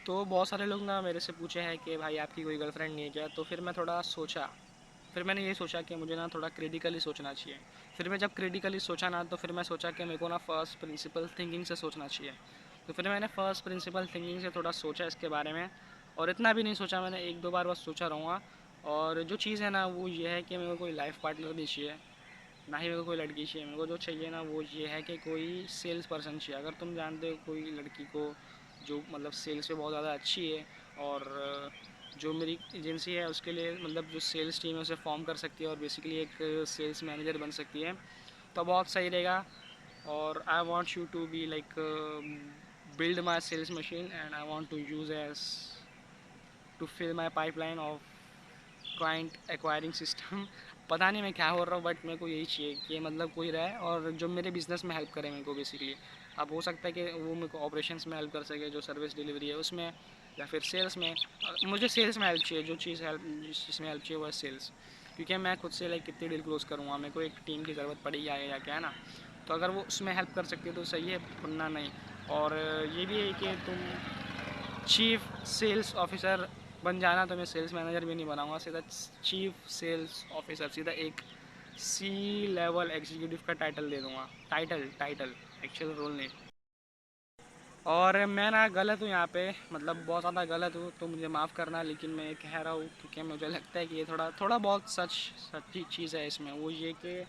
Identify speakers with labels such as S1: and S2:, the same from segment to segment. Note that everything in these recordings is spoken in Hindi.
S1: तो बहुत सारे लोग ना मेरे से पूछे हैं कि भाई आपकी कोई गर्लफ्रेंड नहीं है क्या? तो फिर मैं थोड़ा सोचा। फिर मैंने ये सोचा कि मुझे ना थोड़ा क्रिटिकली सोचना चाहिए। फिर मैं जब क्रिटिकली सोचा ना, तो फिर मैं सोचा कि मेरे को ना फर्स्ट प्रिंसिपल थिंकिंग से सोचना चाहिए। तो फिर मैंने फर्स्ट प्रिंसिपल थिंकिंग से थोड़ा सोचा इसके बारे में। और इतना भी नहीं सोचा मैंने, एक दो बार बस सोचा रहूँगा। और जो चीज़ है ना वो ये है कि मेरे को कोई लाइफ पार्टनर नहीं चाहिए, ना ही मेरे को कोई लड़की चाहिए। मेरे को जो चाहिए ना वो ये है कि कोई सेल्स पर्सन चाहिए। अगर तुम जानते हो कोई लड़की को जो मतलब सेल्स में बहुत ज़्यादा अच्छी है, और जो मेरी एजेंसी है उसके लिए मतलब जो सेल्स टीम है उसे फॉर्म कर सकती है और बेसिकली एक सेल्स मैनेजर बन सकती है, तो बहुत सही रहेगा। और I want you to be like build my sales machine, and I want to use as to fill my pipeline of client acquiring system. पता नहीं मैं क्या हो रहा हूँ, बट मेरे को यही चाहिए कि मतलब कोई रहे और जो मेरे बिज़नेस में हेल्प करे मेरे को बेसिकली। अब हो सकता है कि वो मेरे को ऑपरेशंस में हेल्प कर सके, जो सर्विस डिलीवरी है उसमें, या फिर सेल्स में। मुझे सेल्स में हेल्प चाहिए, जो चीज़ हेल्प जिस चीज़ में हेल्प चाहिए वो है सेल्स। क्योंकि मैं खुद से लाइक कितनी डील क्लोज करूँगा, मेरे को एक टीम की ज़रूरत पड़ेगी आगे जाके, है ना। तो अगर वो उसमें हेल्प कर सकती है तो सही है, वरना नहीं। और ये भी है कि तुम चीफ सेल्स ऑफिसर बन जाना, तो मैं सेल्स मैनेजर भी नहीं बनाऊंगा, सीधा चीफ सेल्स ऑफिसर, सीधा एक सी लेवल एग्जीक्यूटिव का टाइटल दे दूंगा। टाइटल टाइटल, एक्चुअल रोल नहीं। और मैं ना गलत हूँ यहाँ पे, मतलब बहुत ज़्यादा गलत हूँ, तो मुझे माफ़ करना, लेकिन मैं ये कह रहा हूँ क्योंकि मुझे लगता है कि ये थोड़ा थोड़ा बहुत सच्ची चीज़ है इसमें। वो ये कि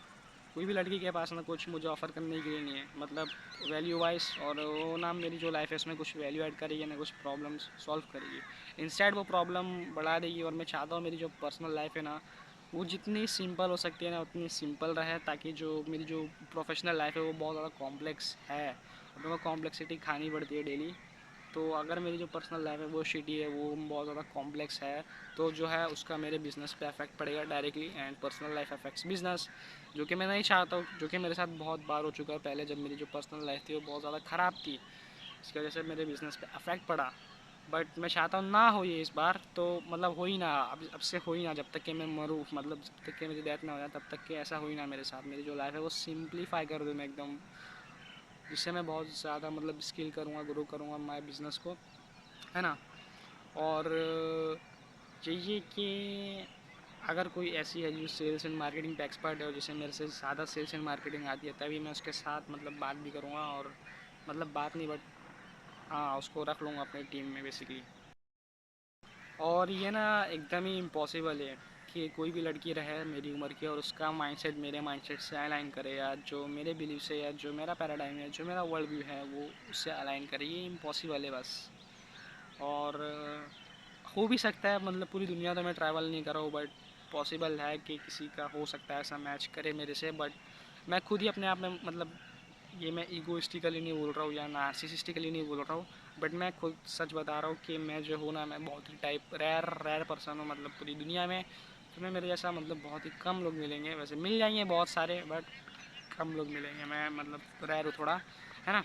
S1: कोई भी लड़की के पास ना कुछ मुझे ऑफ़र करने के लिए नहीं है, मतलब वैल्यू वाइज। और वो ना मेरी जो लाइफ है उसमें कुछ वैल्यू ऐड करेगी ना कुछ प्रॉब्लम्स सॉल्व करेगी, इंस्टेड वो प्रॉब्लम बढ़ा देगी। और मैं चाहता हूँ मेरी जो पर्सनल लाइफ है ना वो जितनी सिंपल हो सकती है ना उतनी सिंपल रहे, ताकि जो मेरी जो प्रोफेशनल लाइफ है वो बहुत ज़्यादा कॉम्प्लेक्स है और मेरे को कॉम्प्लेक्सिटी खानी पड़ती है डेली। तो अगर मेरी जो पर्सनल लाइफ है वो शिटी है, वो बहुत ज़्यादा कॉम्प्लेक्स है, तो जो है उसका मेरे बिज़नेस पे अफेक्ट पड़ेगा directly, and personal life affects business, जो कि मैं नहीं चाहता हूँ। जो कि मेरे साथ बहुत बार हो चुका है पहले, जब मेरी जो पर्सनल लाइफ थी वो बहुत ज़्यादा ख़राब थी, इसकी वजह से मेरे बिज़नेस पे अफेक्ट पड़ा। बट मैं चाहता हूँ ना हो ये इस बार, तो मतलब हो ही ना, अब से हो ही ना, जब तक कि मैं मरूँ, मतलब जब तक कि मेरी डेथ ना हो जाए तब तक कि ऐसा हो ही ना मेरे साथ। मेरी जो लाइफ है वो सिंप्लीफाई कर दूँ मैं एकदम, जिससे मैं बहुत ज़्यादा मतलब स्किल करूँगा, ग्रो करूँगा माय बिज़नेस को, है ना। और चाहिए कि अगर कोई ऐसी है जो सेल्स एंड मार्केटिंग पे एक्सपर्ट है और जिसे मेरे से ज़्यादा सेल्स एंड मार्केटिंग आती है, तभी मैं उसके साथ मतलब बात भी करूँगा। और मतलब बात नहीं, बट हाँ उसको रख लूँगा अपनी टीम में बेसिकली। और ये ना एकदम ही इम्पॉसिबल है कि कोई भी लड़की रहे मेरी उम्र की और उसका माइंडसेट मेरे माइंडसेट से अलाइन करे, या जो मेरे बिलीव से, या जो मेरा पैराडाइम है, जो मेरा वर्ल्ड व्यू है वो उससे अलाइन करे। ये इम्पॉसिबल है बस। और हो भी सकता है, मतलब पूरी दुनिया तो मैं ट्रैवल नहीं कर रहा हूँ, बट पॉसिबल है कि किसी का हो सकता है ऐसा मैच करे मेरे से। बट मैं खुद ही अपने आप में मतलब, ये मैं ईगोइस्टिकली नहीं बोल रहा हूँ या नार्सिसिस्टिकली नहीं बोल रहा हूँ, बट मैं खुद सच बता रहा हूँ कि मैं जो हूँ ना, मैं बहुत ही टाइप रेयर रेयर पर्सन हूँ, मतलब पूरी दुनिया में तुम्हें मेरे जैसा मतलब बहुत ही कम लोग मिलेंगे। वैसे मिल जाएंगे बहुत सारे, बट कम लोग मिलेंगे। मैं मतलब रेयर हूँ थोड़ा, है ना।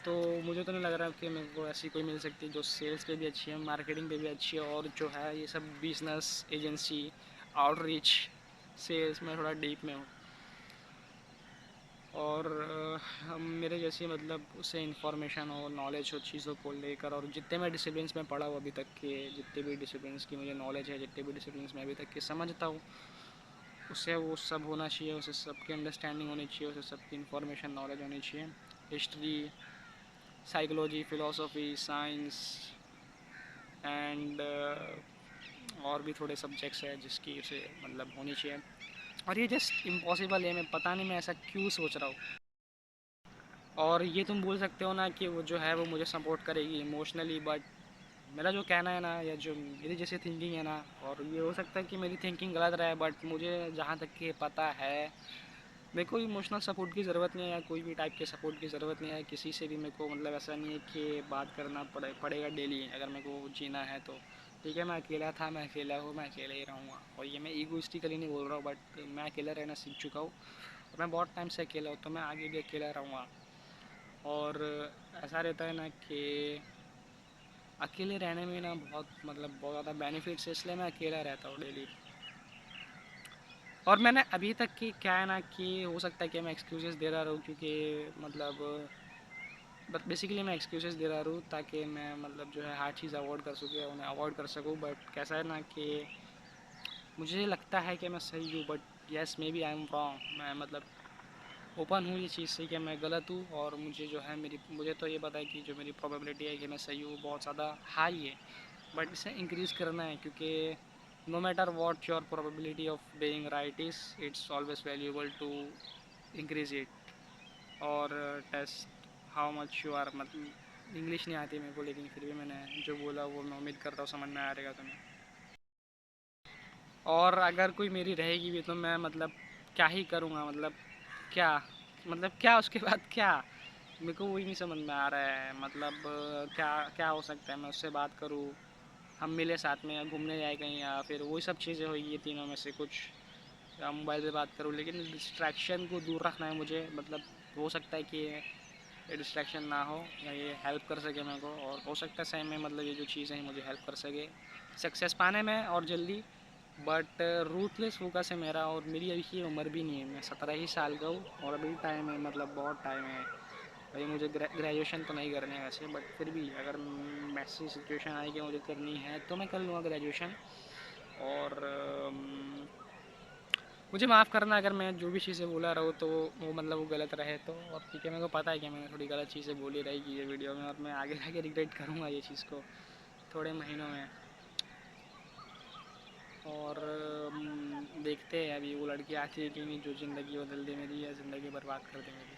S1: तो मुझे तो नहीं लग रहा कि मेरे को ऐसी कोई मिल सकती जो सेल्स पे भी अच्छी है, मार्केटिंग पे भी अच्छी है, और जो है ये सब बिजनेस एजेंसी, आउटरीच, सेल्स में थोड़ा डीप में हूँ। और हम मेरे जैसी मतलब उसे इन्फॉर्मेशन हो, नॉलेज हो चीज़ों को लेकर, और जितने मैं डिसिप्लिन्स में पढ़ा हूँ अभी तक के, जितने भी डिसिप्लिन्स की मुझे नॉलेज है, जितने भी डिसिप्लिन्स में अभी तक के समझता हूँ, उसे वो सब होना चाहिए, उसे सबकी अंडरस्टैंडिंग होनी चाहिए, उसे सबकी इन्फॉर्मेशन नॉलेज होनी चाहिए। History, psychology, philosophy, science, and और भी थोड़े सब्जेक्ट्स हैं जिसकी उसे मतलब होनी चाहिए। और ये जस्ट इम्पॉसिबल है, मैं पता नहीं मैं ऐसा क्यों सोच रहा हूँ। और ये तुम बोल सकते हो ना कि वो जो है वो मुझे सपोर्ट करेगी इमोशनली, बट मेरा जो कहना है ना, या जो मेरी जैसी थिंकिंग है ना, और ये हो सकता है कि मेरी थिंकिंग गलत रहे, बट मुझे जहाँ तक कि पता है मेरे को इमोशनल सपोर्ट की ज़रूरत नहीं है, या कोई भी टाइप के सपोर्ट की ज़रूरत नहीं है किसी से भी। मेरे को मतलब ऐसा नहीं है कि बात करना पड़ेगा डेली अगर मेरे को जीना है तो। ठीक है, मैं अकेला था, मैं अकेला हूँ, मैं अकेले ही रहूँगा। और ये मैं ईगोइस्टिकली नहीं बोल रहा हूँ, बट मैं अकेला रहना सीख चुका हूँ, और मैं बहुत टाइम से अकेला हूँ, तो मैं आगे भी अकेला रहूँगा। और ऐसा रहता है ना कि अकेले रहने में ना बहुत मतलब बहुत ज़्यादा बेनिफिट्स है, इसलिए मैं अकेला रहता हूँ डेली। और मैंने अभी तक की क्या है ना कि हो सकता है कि मैं एक्सक्यूज़ेस दे रहा रहूँ, क्योंकि मतलब बट बेसिकली मैं एक्सक्यूज़ेस दे रहा हूँ ताकि मैं मतलब जो है हर चीज़ अवॉइड कर सकूँ, उन्हें अवॉइड कर सकूँ। बट कैसा है ना कि मुझे लगता है कि मैं सही हूँ, but yes maybe I am wrong. मैं मतलब ओपन हूँ ये चीज़ से कि मैं गलत हूँ, और मुझे जो है मुझे तो ये पता है कि जो मेरी प्रोबेबिलिटी है कि मैं सही हूँ बहुत ज़्यादा हाई है। बट इसे इंक्रीज़ करना है, क्योंकि no matter what your probability of being right is, it's always valuable to increase it और test how much you are. मतलब इंग्लिश नहीं आती मेरे को, लेकिन फिर भी मैंने जो बोला वो मैं उम्मीद करता हूँ समझ में आ रहेगा तुम्हें। और अगर कोई मेरी रहेगी भी तो मैं मतलब क्या ही करूँगा, क्या मतलब क्या उसके बाद क्या, मेरे को वही नहीं समझ में आ रहा है। मतलब क्या क्या हो सकता है, मैं उससे बात करूँ, हम मिले साथ में या घूमने जाए कहीं, या फिर वही सब चीज़ें होगी ये तीनों में से कुछ, या मोबाइल पे बात करूँ। लेकिन डिस्ट्रैक्शन को दूर रखना है मुझे। मतलब हो सकता है कि ये डिस्ट्रैक्शन ना हो, या ये हेल्प कर सके मेरे को, और हो सकता है सही में मतलब ये जो चीज़ें हैं मुझे हेल्प कर सके सक्सेस पाने में और जल्दी। बट रूथलेस फोकस है मेरा, और मेरी अभी की उम्र भी नहीं है, मैं 17 ही साल का हूँ, और अभी टाइम है, मतलब बहुत टाइम है भाई। मुझे ग्रेजुएशन तो नहीं करनी है वैसे, बट फिर भी अगर ऐसी सिचुएशन आई कि मुझे करनी है तो मैं कर लूँगा ग्रेजुएशन। और मुझे माफ़ करना अगर मैं जो भी चीज़ें बोला रहा हूँ तो वो मतलब वो गलत रहे तो। और ठीक है, मेरे को पता है कि मैंने थोड़ी गलत चीज़ें बोली रहेगी ये वीडियो में, और मैं आगे जाके रिग्रेट करूँगा ये चीज़ को थोड़े महीनों में। और देखते हैं अभी वो लड़की आती है कि नहीं जो ज़िंदगी बदल दे मेरी, या ज़िंदगी बर्बाद कर दे मेरी।